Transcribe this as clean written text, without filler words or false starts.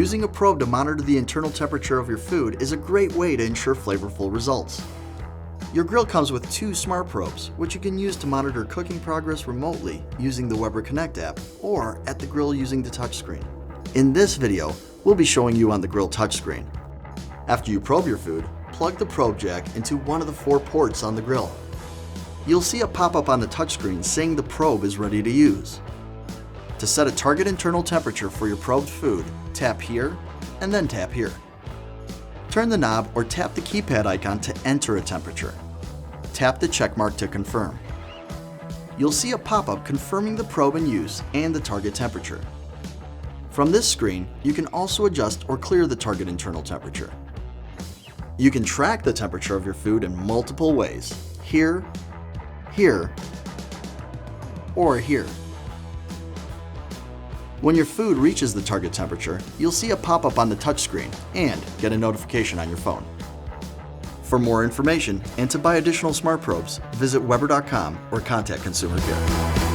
Using a probe to monitor the internal temperature of your food is a great way to ensure flavorful results. Your grill comes with 2 smart probes, which you can use to monitor cooking progress remotely using the Weber Connect app or at the grill using the touchscreen. In this video, we'll be showing you on the grill touchscreen. After you probe your food, plug the probe jack into one of the 4 ports on the grill. You'll see a pop-up on the touchscreen saying the probe is ready to use. To set a target internal temperature for your probed food, tap here and then tap here. Turn the knob or tap the keypad icon to enter a temperature. Tap the check mark to confirm. You'll see a pop-up confirming the probe in use and the target temperature. From this screen, you can also adjust or clear the target internal temperature. You can track the temperature of your food in multiple ways: here, here, or here. When your food reaches the target temperature, you'll see a pop-up on the touchscreen and get a notification on your phone. For more information and to buy additional smart probes, visit Weber.com or contact Consumer Care.